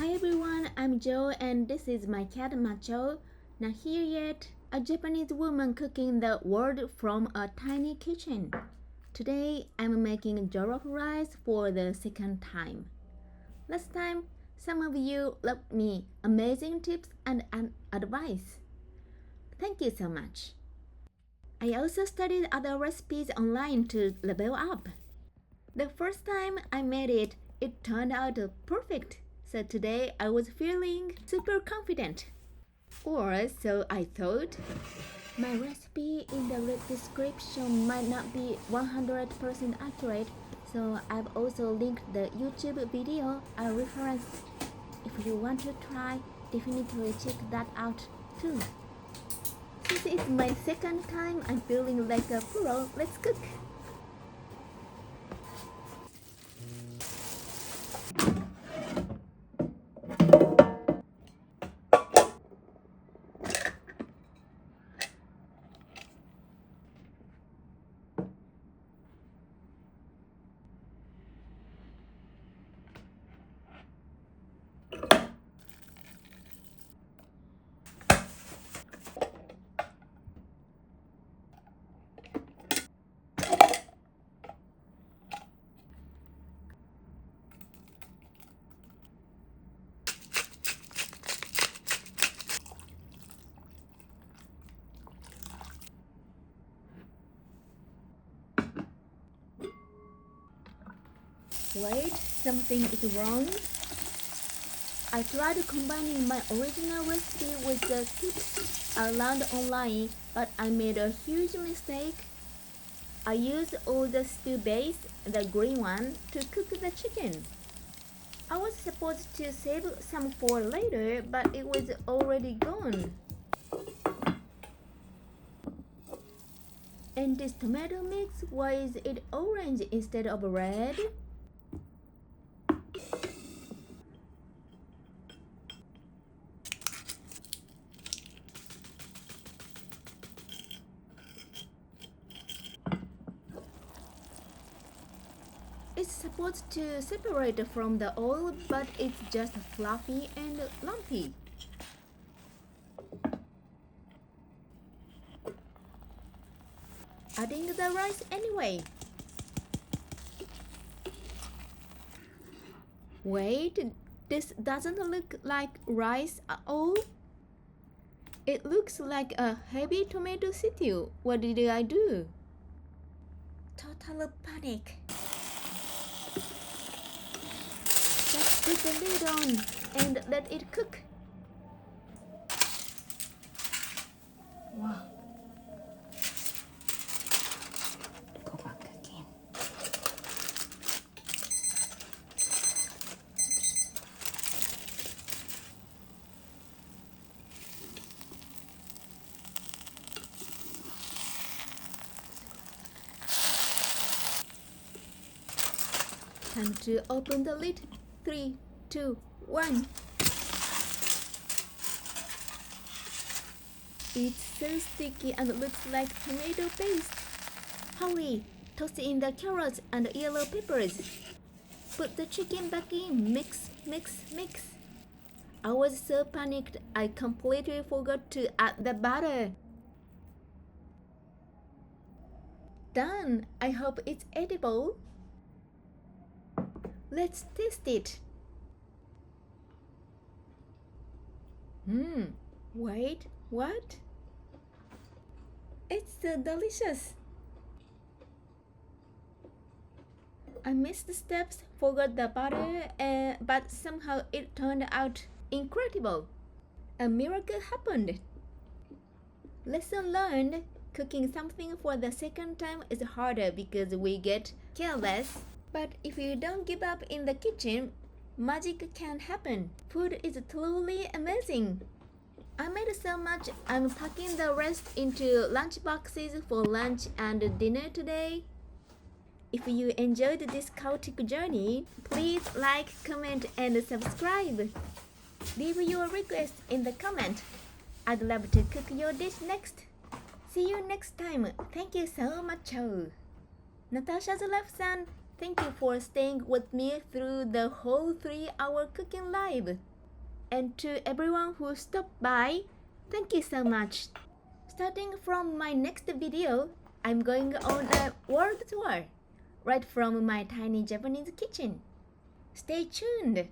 Hi everyone, I'm Jo and this is my cat Macchou. Not here yet, a Japanese woman cooking the world from a tiny kitchen. Today I'm making jollof rice for the second time. Last time, some of you left me amazing tips and advice. Thank you so much. I also studied other recipes online to level up. The first time I made it, it turned out perfect. So today I was feeling super confident. Or so I thought. My recipe in the description might not be 100% accurate, so I've also linked the YouTube video I referenced. If you want to try, definitely check that out too. Since it's my second time, I'm feeling like a pro. Let's cook! Wait, something is wrong. I tried combining my original recipe with the tips I learned online, but I made a huge mistake. I used all the stew base, the green one, to cook the chicken. I was supposed to save some for later, but it was already gone. And this tomato mix, why is it orange instead of red? It's supposed to separate from the oil, but it's just fluffy and lumpy. Adding the rice anyway. Wait, this doesn't look like rice at all. It looks like a heavy tomato stew. What did I do? Total panic. Just put the lid on and let it cook. Wow. Go back again. Time to open the lid. 3, 2, 1. It's so sticky and looks like tomato paste. Hurry! Toss in the carrots and yellow peppers. Put the chicken back in. Mix, mix, mix. I was so panicked I completely forgot to add the butter. Done! I hope it's edible. Let's taste it. Wait, what? It's so delicious. I missed the steps, forgot the butter, but somehow it turned out incredible. A miracle happened. Lesson learned, cooking something for the second time is harder because we get careless. But if you don't give up in the kitchen, magic can happen. Food is truly amazing. I made so much, I'm packing the rest into lunch boxes for lunch and dinner today. If you enjoyed this chaotic journey, please like, comment, and subscribe. Leave your request in the comment. I'd love to cook your dish next. See you next time. Thank you so much. Natasha's Left Son. Thank you for staying with me through the whole 3-hour cooking live. And to everyone who stopped by, thank you so much. Starting from my next video, I'm going on a world tour, right from my tiny Japanese kitchen. Stay tuned!